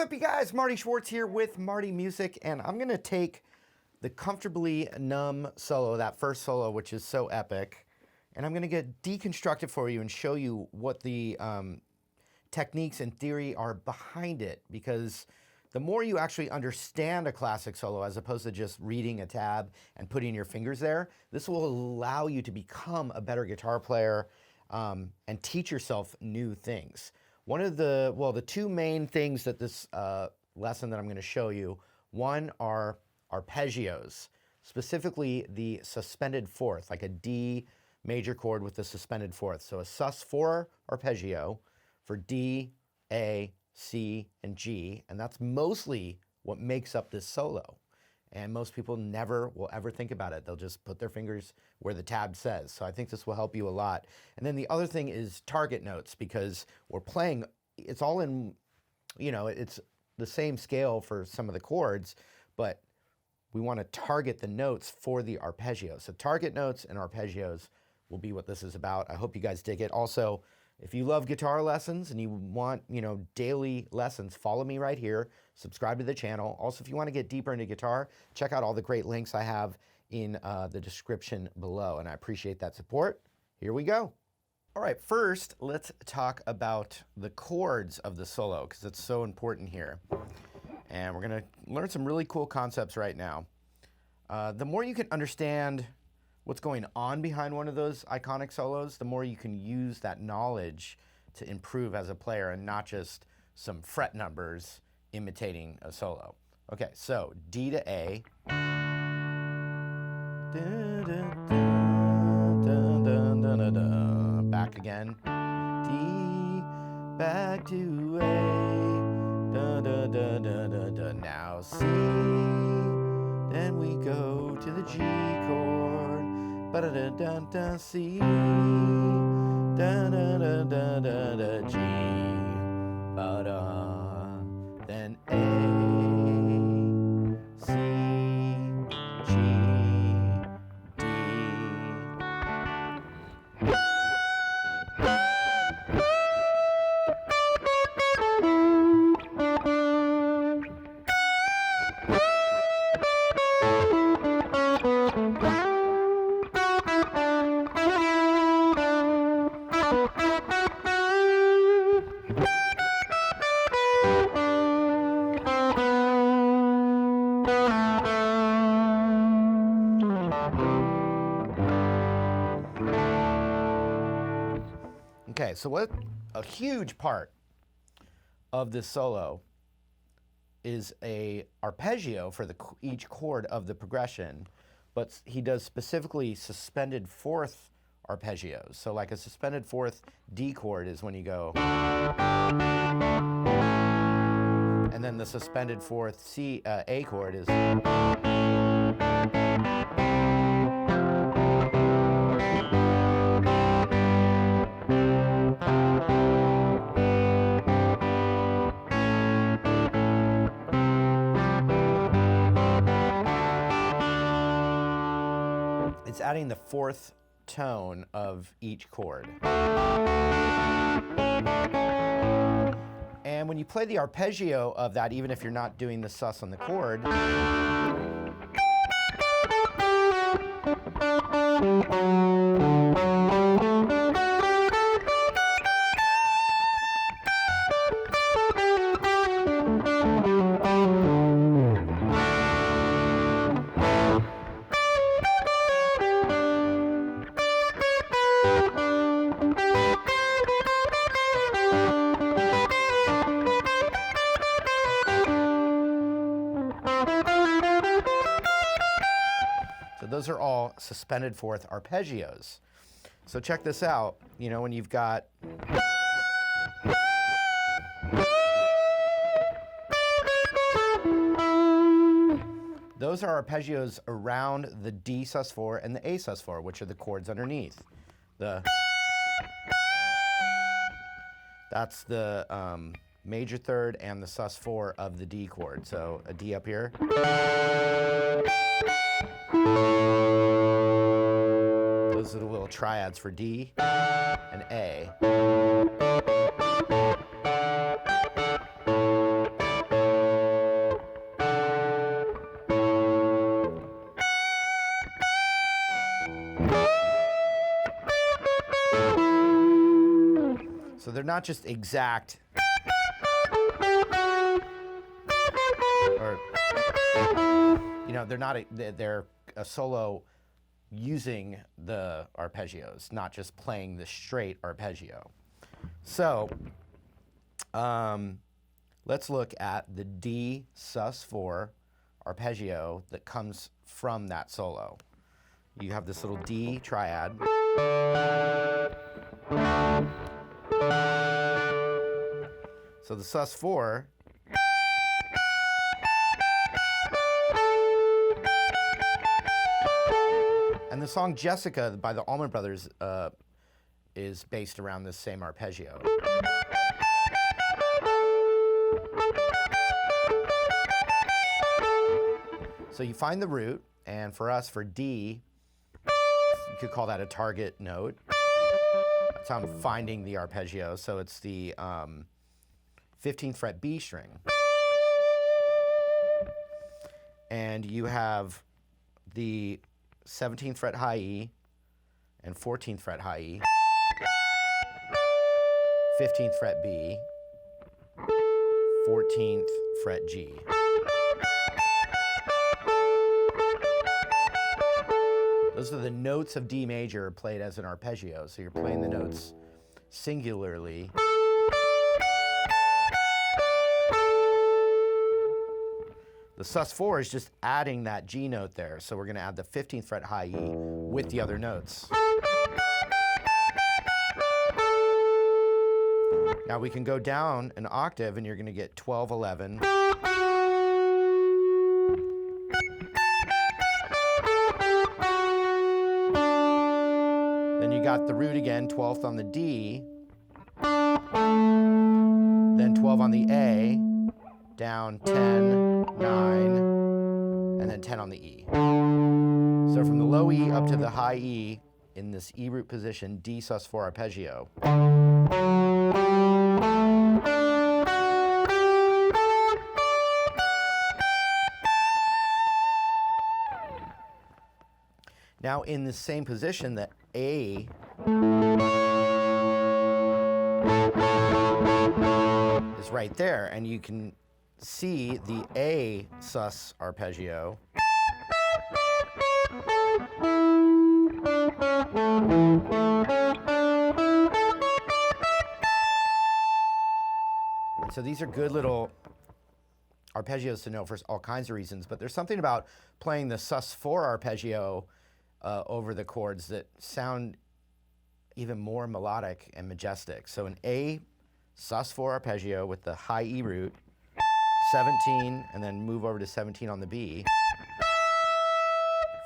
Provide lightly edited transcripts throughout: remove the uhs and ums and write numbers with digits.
up, you guys? Marty Schwartz here with Marty Music, and I'm gonna take the Comfortably Numb solo, that first solo, which is so epic, and I'm gonna get deconstruct it for you and show you what the techniques and theory are behind it, because the more you actually understand a classic solo as opposed to just reading a tab and putting your fingers there, this will allow you to become a better guitar player and teach yourself new things. One of the two main things that this lesson that I'm going to show you, one are arpeggios, specifically the suspended fourth, like a D major chord with the suspended fourth. So a sus4 arpeggio for D, A, C, and G, and that's mostly what makes up this solo. And most people never will ever think about it. They'll just put their fingers where the tab says. So I think this will help you a lot. And then the other thing is target notes, because we're playing, it's all in, you know, it's the same scale for some of the chords, but we want to target the notes for the arpeggio. So target notes and arpeggios will be what this is about. I hope you guys dig it. Also, if you love guitar lessons and you want, you know, daily lessons, follow me right here. Subscribe to the channel. Also, if you want to get deeper into guitar, check out all the great links I have in the description below, and I appreciate that support. Here we go. All right, first, let's talk about the chords of the solo, because it's so important here. And we're going to learn some really cool concepts right now. The more you can understand what's going on behind one of those iconic solos, the more you can use that knowledge to improve as a player and not just some fret numbers imitating a solo. Okay, so D to A. Back again. D, back to A. Now C. Then we go to the G chord. Ba-da-da-da-da, C, da-da-da-da-da-da, G, ba-da, then A, C, G, D. Okay, so what a huge part of this solo is a arpeggio for each chord of the progression, but he does specifically suspended fourth arpeggios. So like a suspended fourth D chord is when you go, and then the suspended fourth A chord is, it's adding the fourth tone of each chord. And when you play the arpeggio of that, even if you're not doing the sus on the chord, those are all suspended fourth arpeggios. So check this out, you know, when you've got those are arpeggios around the D sus4 and the A sus4, which are the chords underneath. That's the major third and the sus4 of the D chord. So a D up here. Those are the little triads for D and A. they're not just exact, or, you know, they're a solo using the arpeggios, not just playing the straight arpeggio. So let's look at the D sus4 arpeggio that comes from that solo. You have this little D triad. So the sus4 and the song Jessica by the Allman Brothers is based around this same arpeggio. So you find the root, and for us, for D, you could call that a target note. That's how I'm finding the arpeggio. So it's the 15th fret B string. And you have the 17th fret high E and 14th fret high E, 15th fret B, 14th fret G. Those are the notes of D major played as an arpeggio, so you're playing the notes singularly. The sus4 is just adding that G note there, so we're going to add the 15th fret high E with the other notes. Now we can go down an octave and you're going to get 12, 11. Then you got the root again, 12th on the D, then 12 on the A, down 10, 9, and then 10 on the E. So from the low E up to the high E in this E root position, D sus4 arpeggio. Now in the same position, the A is right there, and you can see the A sus arpeggio. So these are good little arpeggios to know for all kinds of reasons, but there's something about playing the sus4 arpeggio over the chords that sound even more melodic and majestic. So an A sus4 arpeggio with the high E root, 17, and then move over to 17 on the B,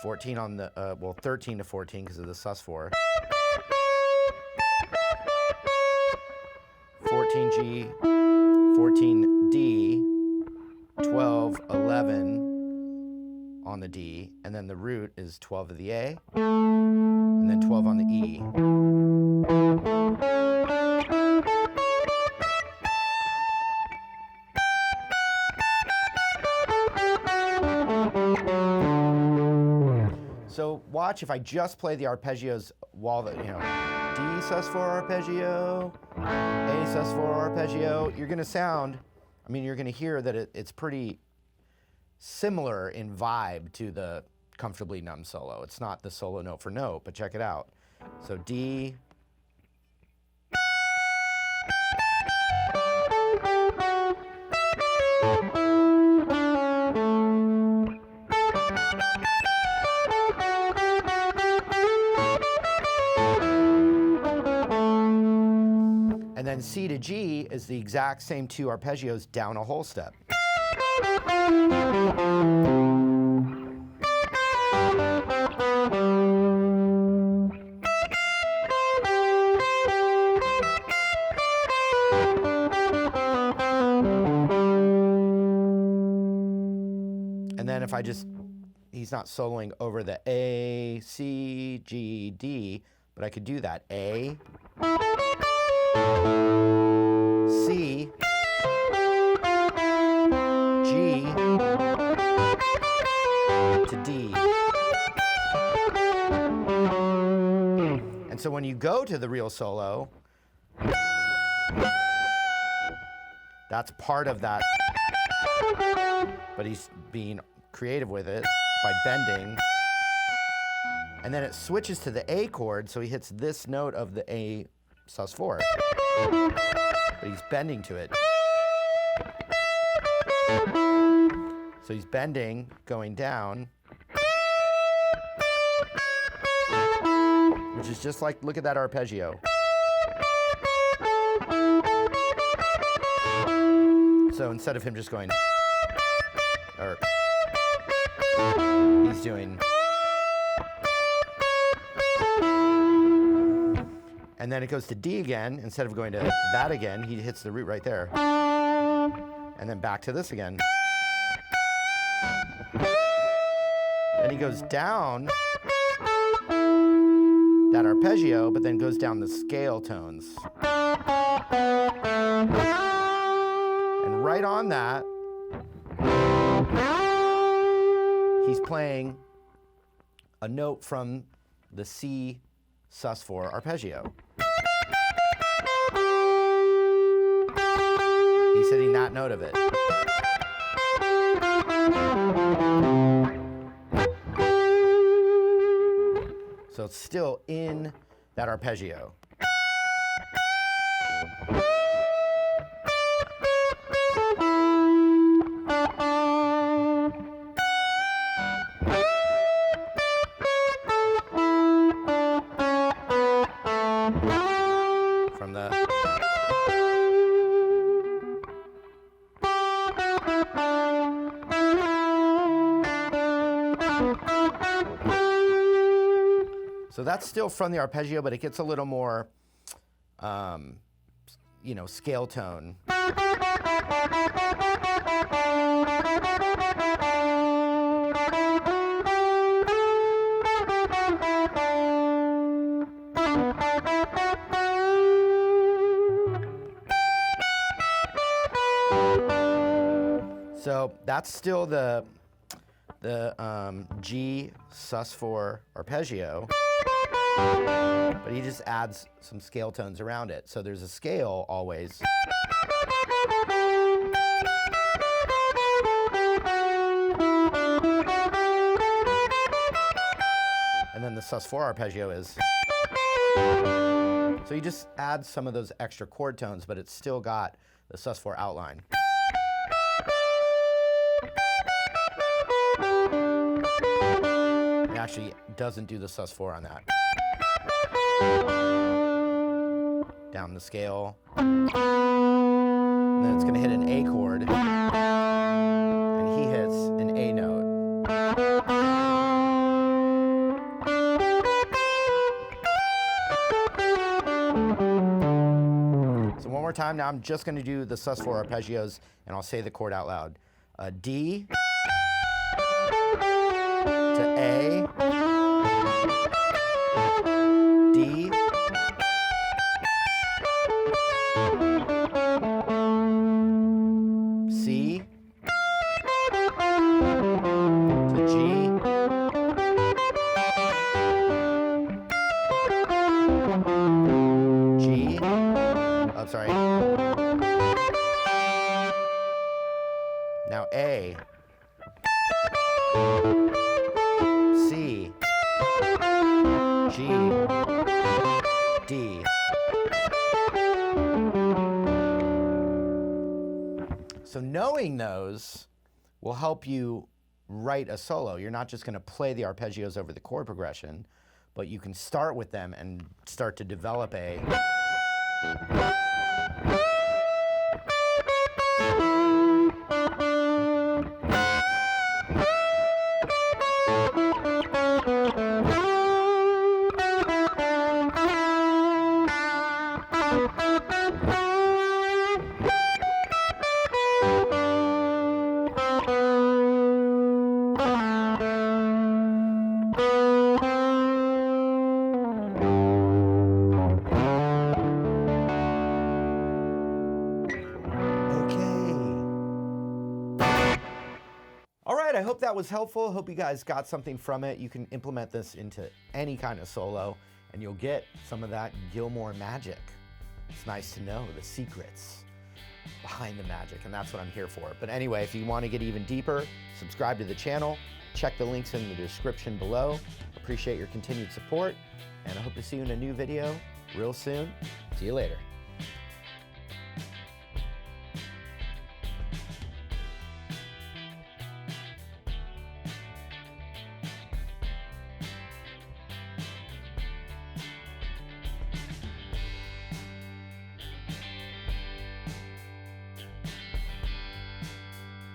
14 on the, well, 13 to 14 because of the sus4, 14G, 14D, 12, 11 on the D, and then the root is 12 of the A, and then 12 on the E. So watch if I just play the arpeggios while the, you know, D sus4 arpeggio, A sus4 arpeggio, you're going to sound, I mean, you're going to hear that it's pretty similar in vibe to the Comfortably Numb solo. It's not the solo note for note, but check it out. So D, and then C to G is the exact same two arpeggios down a whole step. And then if I just, he's not soloing over the A, C, G, D, but I could do that. A, C, G, to D. And so when you go to the real solo, That's part of that, but he's being creative with it by bending. And then it switches to the A chord, so he hits this note of the A sus4, but he's bending to it. So he's bending, going down, which is just like, look at that arpeggio. So instead of him just going, or he's doing, and then it goes to D again. Instead of going to that again, he hits the root right there. And then back to this again. Then he goes down that arpeggio, but then goes down the scale tones. And right on that, he's playing a note from the C sus4 arpeggio. He's hitting that note of it. So it's still in that arpeggio. From the So that's still from the arpeggio, but it gets a little more, you know, scale tone. So that's still the G sus4 arpeggio, but he just adds some scale tones around it. So there's a scale always. And then the sus4 arpeggio is. So he just adds some of those extra chord tones, but it's still got the sus4 outline. It actually doesn't do the sus4 on that. Down the scale. And then it's going to hit an A chord. And he hits an A note. So one more time. Now I'm just going to do the sus4 arpeggios, and I'll say the chord out loud. D to A, D, C, to G, G, oh, sorry. Now A, C, G, D. So knowing those will help you write a solo. You're not just going to play the arpeggios over the chord progression, but you can start with them and start to develop a I hope that was helpful. Hope you guys got something from it. You can implement this into any kind of solo, and you'll get some of that Gilmour magic. It's nice to know the secrets behind the magic, and that's what I'm here for. But anyway, if you want to get even deeper, subscribe to the channel, check the links in the description below. Appreciate your continued support, and I hope to see you in a new video real soon. See you later.